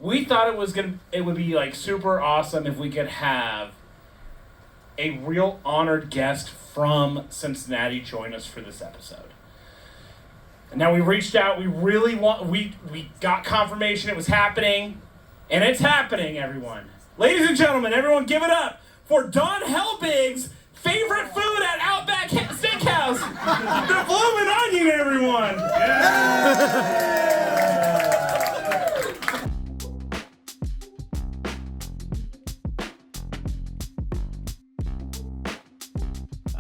we thought it would be like super awesome if we could have a real honored guest from Cincinnati join us for this episode. And now we reached out. We got confirmation it was happening, and it's happening, everyone. Ladies and gentlemen, everyone give it up for Don Helbig's favorite food at Outback Steakhouse, the Bloomin' Onion, everyone. Yeah.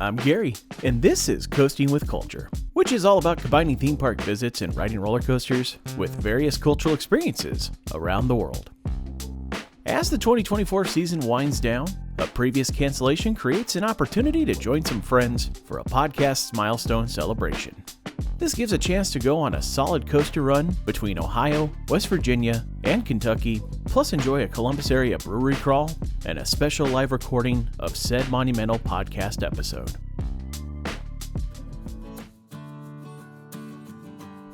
I'm Gary, and this is Coasting with Culture, which is all about combining theme park visits and riding roller coasters with various cultural experiences around the world. As the 2024 season winds down, a previous cancellation creates an opportunity to join some friends for a podcast's milestone celebration. This gives a chance to go on a solid coaster run between Ohio, West Virginia, and Kentucky, plus enjoy a Columbus area brewery crawl and a special live recording of said monumental podcast episode.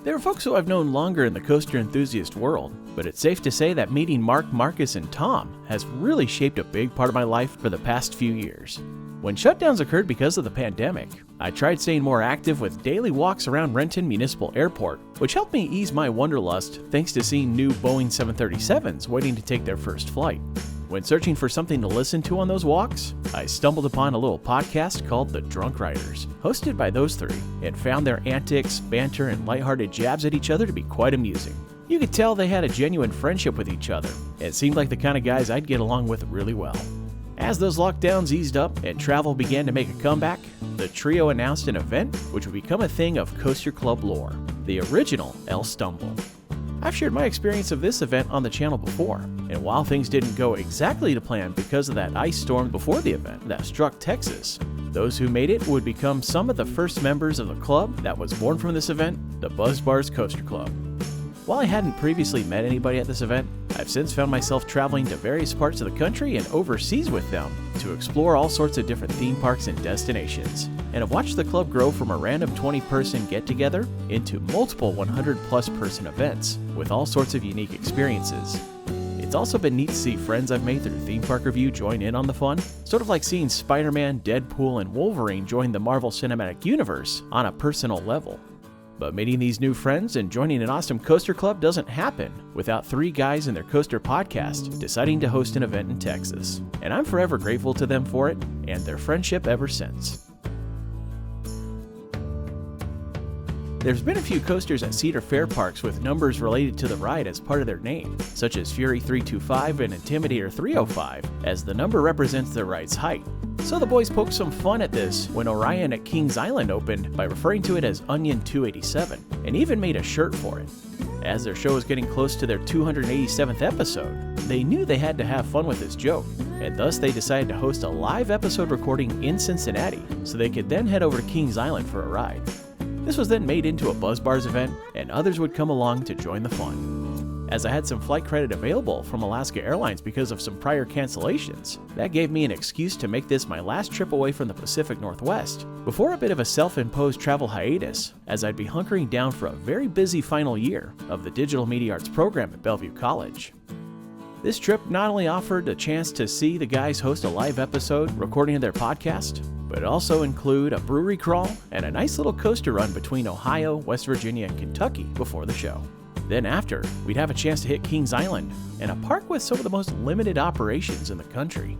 There are folks who I've known longer in the coaster enthusiast world, but it's safe to say that meeting Mark, Marcus, and Tom has really shaped a big part of my life for the past few years. When shutdowns occurred because of the pandemic, I tried staying more active with daily walks around Renton Municipal Airport, which helped me ease my wanderlust thanks to seeing new Boeing 737s waiting to take their first flight. When searching for something to listen to on those walks, I stumbled upon a little podcast called The Drunk Riders, hosted by those three, and found their antics, banter, and lighthearted jabs at each other to be quite amusing. You could tell they had a genuine friendship with each other. It seemed like the kind of guys I'd get along with really well. As those lockdowns eased up and travel began to make a comeback, the trio announced an event which would become a thing of Coaster Club lore, the original El Stumble. I've shared my experience of this event on the channel before, and while things didn't go exactly to plan because of that ice storm before the event that struck Texas, those who made it would become some of the first members of the club that was born from this event, the Buzz Bars Coaster Club. While I hadn't previously met anybody at this event, I've since found myself traveling to various parts of the country and overseas with them to explore all sorts of different theme parks and destinations, and have watched the club grow from a random 20-person get-together into multiple 100-plus person events with all sorts of unique experiences. It's also been neat to see friends I've made through Theme Park Review join in on the fun, sort of like seeing Spider-Man, Deadpool, and Wolverine join the Marvel Cinematic Universe on a personal level. But meeting these new friends and joining an awesome coaster club doesn't happen without three guys in their coaster podcast deciding to host an event in Texas. And I'm forever grateful to them for it and their friendship ever since. There's been a few coasters at Cedar Fair parks with numbers related to the ride as part of their name, such as Fury 325 and Intimidator 305, as the number represents the ride's height. So the boys poked some fun at this when Orion at Kings Island opened by referring to it as Onion 287, and even made a shirt for it. As their show was getting close to their 287th episode, they knew they had to have fun with this joke, and thus they decided to host a live episode recording in Cincinnati so they could then head over to Kings Island for a ride. This was then made into a Buzz Bars event, and others would come along to join the fun. As I had some flight credit available from Alaska Airlines because of some prior cancellations, that gave me an excuse to make this my last trip away from the Pacific Northwest, before a bit of a self-imposed travel hiatus, as I'd be hunkering down for a very busy final year of the Digital Media Arts program at Bellevue College. This trip not only offered a chance to see the guys host a live episode recording of their podcast, but it also include a brewery crawl and a nice little coaster run between Ohio, West Virginia, and Kentucky before the show. Then after, we'd have a chance to hit Kings Island, and a park with some of the most limited operations in the country.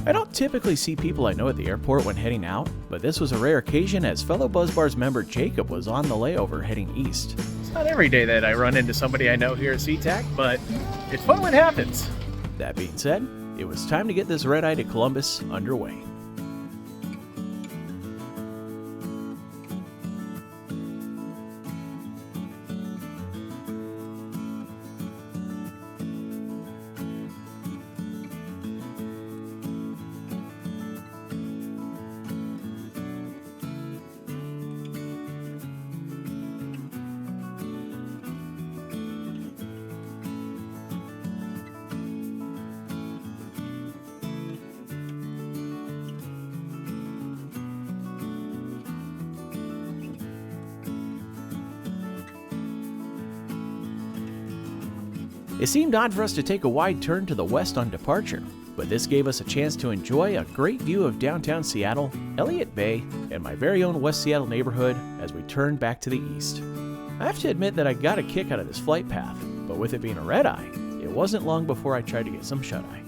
I don't typically see people I know at the airport when heading out, but this was a rare occasion as fellow Buzz Bars member Jacob was on the layover heading east. It's not every day that I run into somebody I know here at SeaTac, but it's fun when it happens. That being said, it was time to get this red-eye to Columbus underway. It seemed odd for us to take a wide turn to the west on departure, but this gave us a chance to enjoy a great view of downtown Seattle, Elliott Bay, and my very own West Seattle neighborhood as we turned back to the east. I have to admit that I got a kick out of this flight path, but with it being a red-eye, it wasn't long before I tried to get some shut-eye.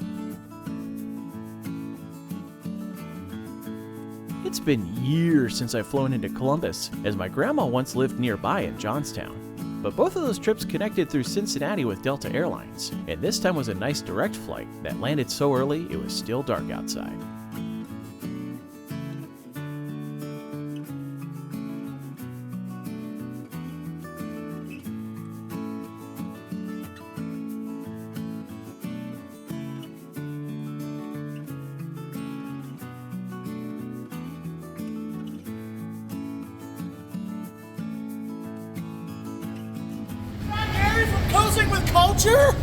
It's been years since I've flown into Columbus, as my grandma once lived nearby in Johnstown. But both of those trips connected through Cincinnati with Delta Airlines, and this time was a nice direct flight that landed so early it was still dark outside. Coasting with culture?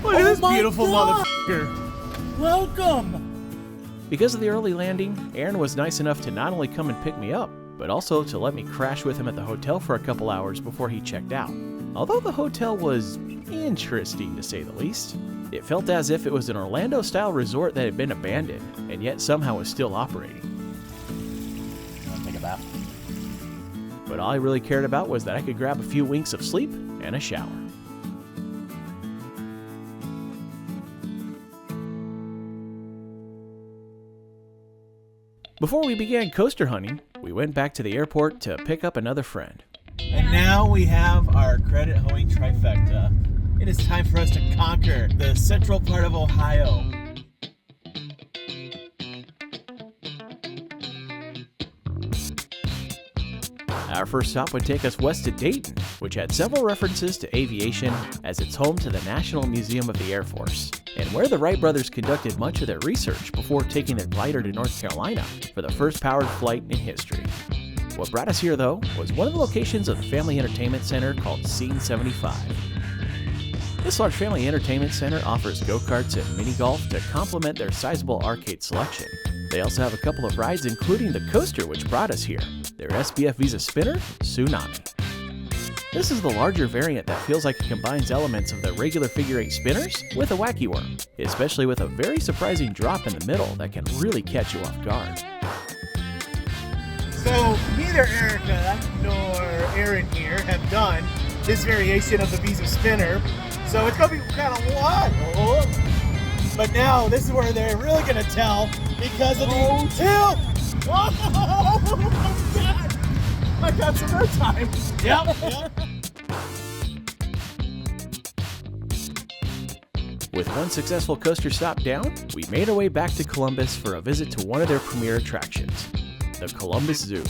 Look at this my beautiful God. motherfucker. Welcome. Because of the early landing, Aaron was nice enough to not only come and pick me up, but also to let me crash with him at the hotel for a couple hours before he checked out. Although the hotel was interesting to say the least, it felt as if it was an Orlando-style resort that had been abandoned, and yet somehow was still operating. Take a bath. But all I really cared about was that I could grab a few winks of sleep and a shower. Before we began coaster hunting, we went back to the airport to pick up another friend. And now we have our credit hoeing trifecta. It is time for us to conquer the central part of Ohio. Our first stop would take us west to Dayton, which had several references to aviation, as it's home to the National Museum of the Air Force, and where the Wright brothers conducted much of their research before taking their glider to North Carolina for the first powered flight in history. What brought us here, though, was one of the locations of the Family Entertainment Center called Scene 75. This large family entertainment center offers go-karts and mini-golf to complement their sizable arcade selection. They also have a couple of rides, including the coaster which brought us here, their SBF Visa Spinner, Tsunami. This is the larger variant that feels like it combines elements of the regular figure 8 spinners with a wacky worm, especially with a very surprising drop in the middle that can really catch you off guard. So neither Erica nor Aaron here have done this variation of the Visa Spinner, so it's gonna be kind of wild. But now this is where they're really gonna tell because of the tilt. Oh my God! I got some more time. Yep. With one successful coaster stop down, we made our way back to Columbus for a visit to one of their premier attractions, the Columbus Zoo.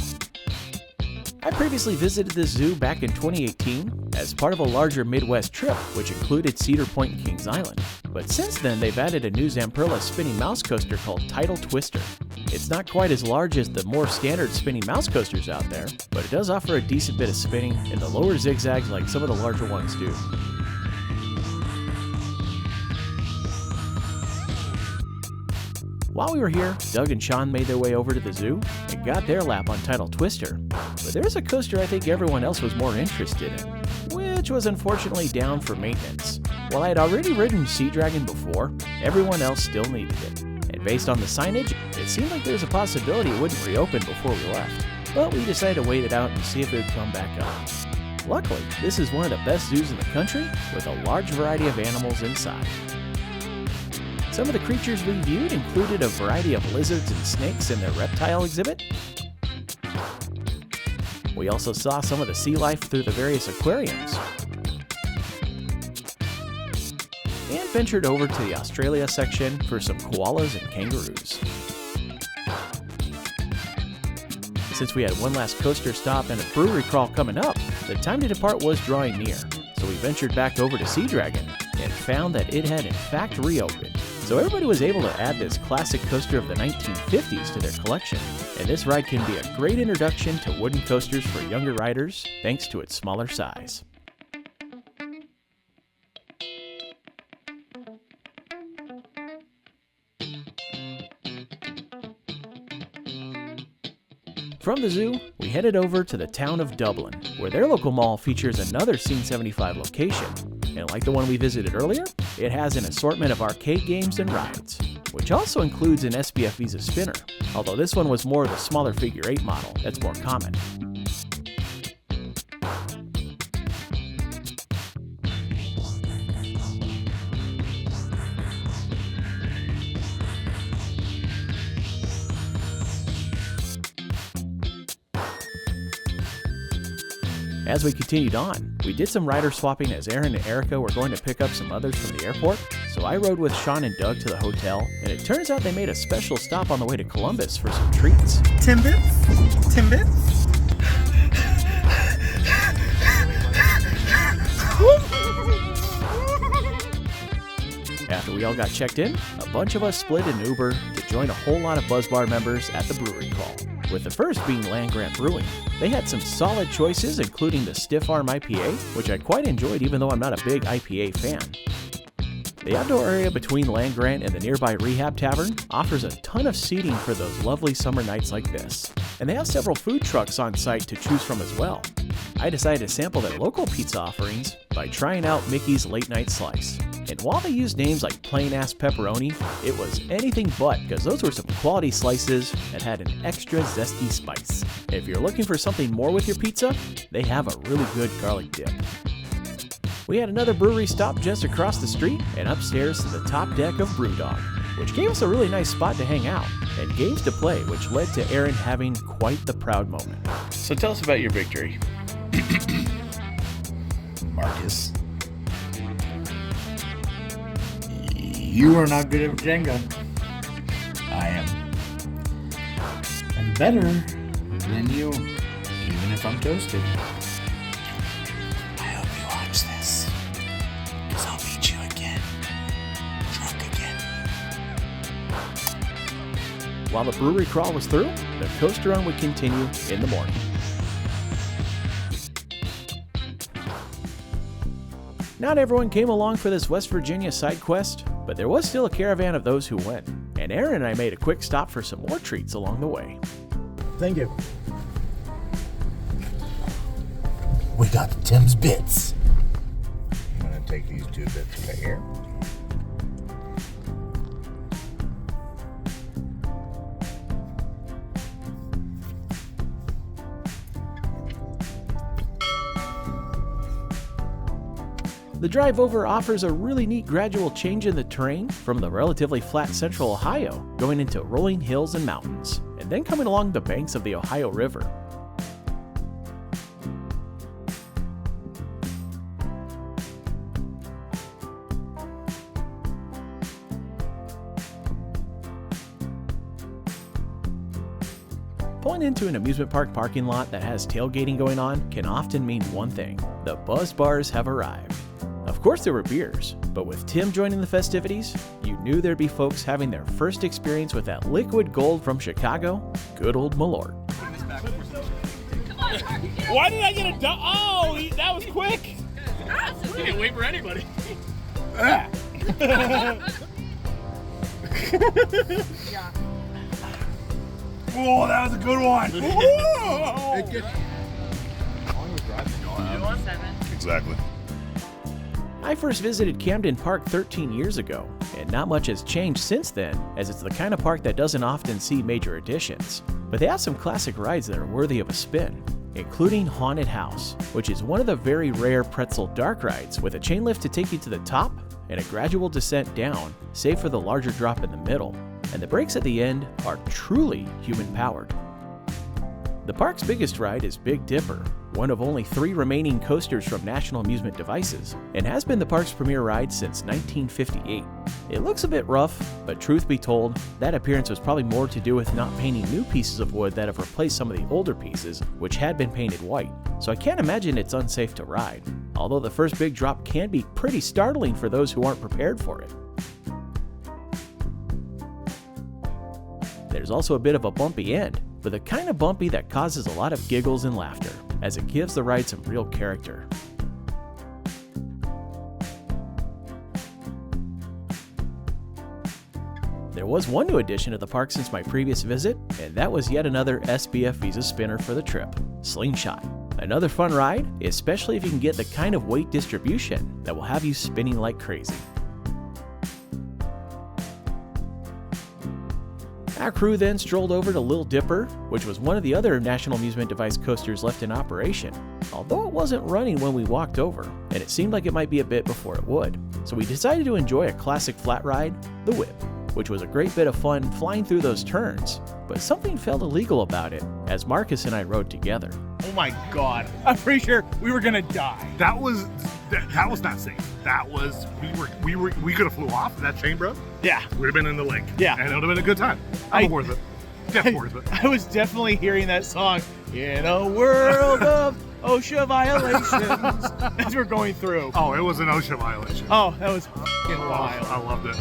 I previously visited the zoo back in 2018 as part of a larger Midwest trip, which included Cedar Point and Kings Island. But since then, they've added a new Zamperla spinning mouse coaster called Untitled Twister. It's not quite as large as the more standard spinning mouse coasters out there, but it does offer a decent bit of spinning in the lower zigzags like some of the larger ones do. While we were here, Doug and Sean made their way over to the zoo and got their lap on Untitled Twister. But there's a coaster I think everyone else was more interested in, which was unfortunately down for maintenance. While I had already ridden Sea Dragon before, everyone else still needed it. And based on the signage, it seemed like there was a possibility it wouldn't reopen before we left. But we decided to wait it out and see if it would come back up. Luckily, this is one of the best zoos in the country with a large variety of animals inside. Some of the creatures we viewed included a variety of lizards and snakes in their reptile exhibit. We also saw some of the sea life through the various aquariums. And ventured over to the Australia section for some koalas and kangaroos. Since we had one last coaster stop and a brewery crawl coming up, the time to depart was drawing near, so we ventured back over to Sea Dragon and found that it had in fact reopened. So everybody was able to add this classic coaster of the 1950s to their collection, and this ride can be a great introduction to wooden coasters for younger riders thanks to its smaller size. From the zoo, we headed over to the town of Dublin, where their local mall features another Scene 75 location, And like the one we visited earlier, it has an assortment of arcade games and rides, which also includes an SBF Visa spinner, although this one was more of the smaller figure 8 model that's more common. As we continued on, we did some rider swapping as Aaron and Erica were going to pick up some others from the airport, so I rode with Sean and Doug to the hotel, and it turns out they made a special stop on the way to Columbus for some treats. Timbits? After we all got checked in, a bunch of us split an Uber to join a whole lot of Buzz Bar members at the brewery crawl, with the first being Land Grant Brewing. They had some solid choices, including the Stiff Arm IPA, which I quite enjoyed even though I'm not a big IPA fan. The outdoor area between Land Grant and the nearby Rehab Tavern offers a ton of seating for those lovely summer nights like this, and they have several food trucks on site to choose from as well. I decided to sample their local pizza offerings by trying out Mickey's Late Night Slice. And while they used names like Plain Ass Pepperoni, it was anything but, because those were some quality slices that had an extra zesty spice. If you're looking for something more with your pizza, they have a really good garlic dip. We had another brewery stop just across the street and upstairs to the top deck of Brewdog, which gave us a really nice spot to hang out and games to play, which led to Aaron having quite the proud moment. So tell us about your victory. Marcus, you are not good at Jenga. I am. I'm better than you, even if I'm toasted. I hope you watch this, because I'll beat you again. Drunk again. While the brewery crawl was through, the coaster run would continue in the morning. Not everyone came along for this West Virginia side quest, but there was still a caravan of those who went, and Aaron and I made a quick stop for some more treats along the way. Thank you. We got the Tim's Bits. I'm going to take these 2 bits right here. The drive over offers a really neat gradual change in the terrain from the relatively flat central Ohio, going into rolling hills and mountains, and then coming along the banks of the Ohio River. Pulling into an amusement park parking lot that has tailgating going on can often mean one thing: the Buzz Bars have arrived. Of course there were beers, but with Tim joining the festivities, you knew there'd be folks having their first experience with that liquid gold from Chicago, good old Malort. Why did I get a Oh, that was quick! You didn't wait for anybody. Oh, that was a good one. Exactly. I first visited Camden Park 13 years ago, and not much has changed since then, as it's the kind of park that doesn't often see major additions. But they have some classic rides that are worthy of a spin, including Haunted House, which is one of the very rare pretzel dark rides with a chain lift to take you to the top and a gradual descent down, save for the larger drop in the middle, and the brakes at the end are truly human-powered. The park's biggest ride is Big Dipper, one of only 3 remaining coasters from National Amusement Devices, and has been the park's premier ride since 1958. It looks a bit rough, but truth be told, that appearance was probably more to do with not painting new pieces of wood that have replaced some of the older pieces, which had been painted white, so I can't imagine it's unsafe to ride, although the first big drop can be pretty startling for those who aren't prepared for it. There's also a bit of a bumpy end, but the kind of bumpy that causes a lot of giggles and laughter, as it gives the ride some real character. There was one new addition to the park since my previous visit, and that was yet another SBF Visa spinner for the trip, Slingshot. Another fun ride, especially if you can get the kind of weight distribution that will have you spinning like crazy. Our crew then strolled over to Little Dipper, which was one of the other National Amusement Device coasters left in operation, although it wasn't running when we walked over, and it seemed like it might be a bit before it would. So we decided to enjoy a classic flat ride, the Whip, which was a great bit of fun flying through those turns, but something felt illegal about it as Marcus and I rode together. Oh my god. I'm pretty sure we were gonna die. That was not safe. That was we could have flew off if that chain broke. Yeah. We'd have been in the lake. Yeah. And it would have been a good time. Worth it. Definitely worth it. I was definitely hearing that song in a world of OSHA violations as we're going through. Oh, it was an OSHA violation. Oh, that was fucking wild. I loved it.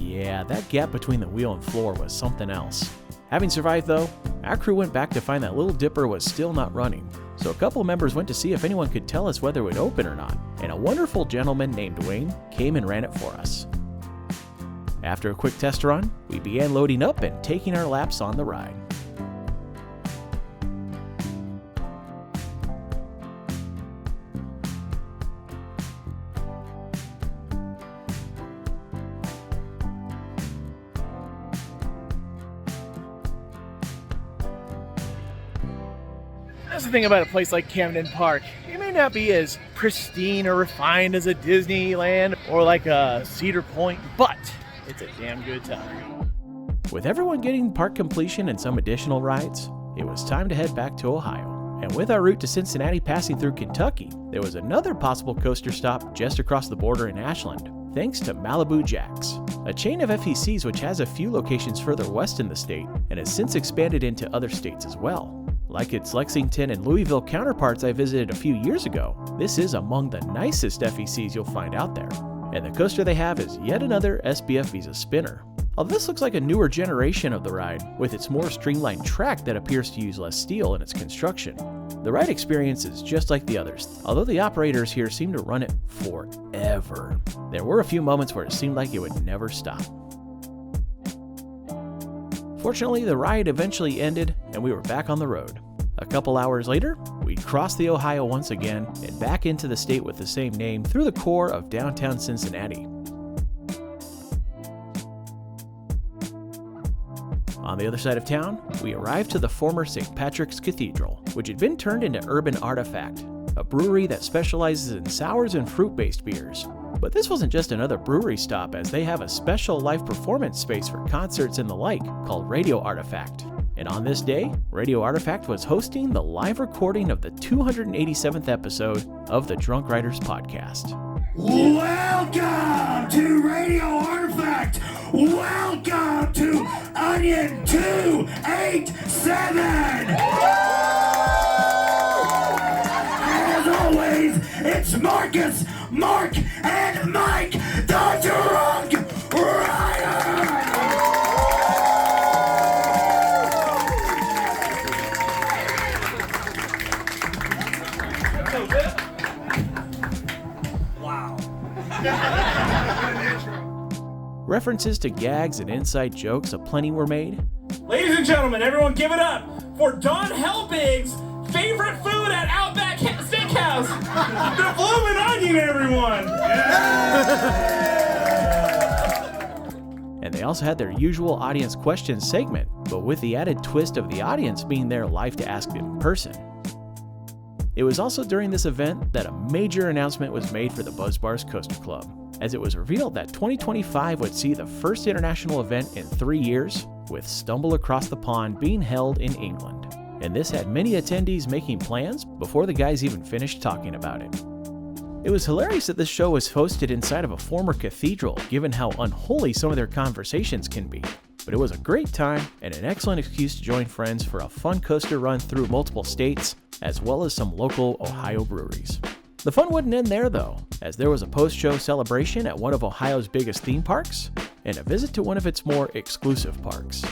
Yeah, that gap between the wheel and floor was something else. Having survived though, our crew went back to find that Little Dipper was still not running, so a couple of members went to see if anyone could tell us whether it would open or not, and a wonderful gentleman named Wayne came and ran it for us. After a quick test run, we began loading up and taking our laps on the ride. That's the thing about a place like Camden Park. It may not be as pristine or refined as a Disneyland or like a Cedar Point, but it's a damn good time. With everyone getting park completion and some additional rides, it was time to head back to Ohio. And with our route to Cincinnati passing through Kentucky, there was another possible coaster stop just across the border in Ashland, thanks to Malibu Jack's, a chain of FECs which has a few locations further west in the state and has since expanded into other states as well. Like its Lexington and Louisville counterparts I visited a few years ago, this is among the nicest FECs you'll find out there. And the coaster they have is yet another SBF Visa spinner. Although this looks like a newer generation of the ride, with its more streamlined track that appears to use less steel in its construction. The ride experience is just like the others, although the operators here seem to run it forever. There were a few moments where it seemed like it would never stop. Fortunately, the ride eventually ended and we were back on the road. A couple hours later, we crossed the Ohio once again and back into the state with the same name through the core of downtown Cincinnati. On the other side of town, we arrived to the former St. Patrick's Cathedral, which had been turned into Urban Artifact, a brewery that specializes in sours and fruit-based beers. But this wasn't just another brewery stop, as they have a special live performance space for concerts and the like called Radio Artifact. And on this day, Radio Artifact was hosting the live recording of the 287th episode of the Drunk Riders podcast. Welcome to Radio Artifact! Welcome to Onion 287! As always, it's Marcus, Mark, and Mike, the Drunk Riders! References to gags and inside jokes aplenty were made. Ladies and gentlemen, everyone give it up for Don Helbig's favorite food at Outback Steakhouse, the Bloomin' Onion, everyone! And they also had their usual audience questions segment, but with the added twist of the audience being there live to ask them in person. It was also during this event that a major announcement was made for the Buzz Bars Coaster Club, as it was revealed that 2025 would see the first international event in 3 years, with Stumble Across the Pond being held in England. And this had many attendees making plans before the guys even finished talking about it. It was hilarious that this show was hosted inside of a former cathedral, given how unholy some of their conversations can be. But it was a great time and an excellent excuse to join friends for a fun coaster run through multiple states, as well as some local Ohio breweries. The fun wouldn't end there though, as there was a post-show celebration at one of Ohio's biggest theme parks, and a visit to one of its more exclusive parks.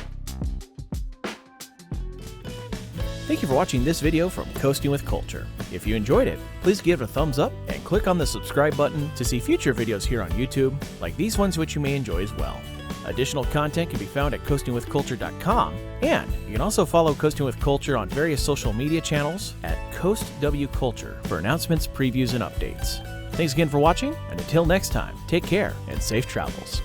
Thank you for watching this video from Coasting with Culture. If you enjoyed it, please give it a thumbs up and click on the subscribe button to see future videos here on YouTube, like these ones which you may enjoy as well. Additional content can be found at coastingwithculture.com, and you can also follow Coasting with Culture on various social media channels at CoastWCulture for announcements, previews, and updates. Thanks again for watching, and until next time, take care and safe travels.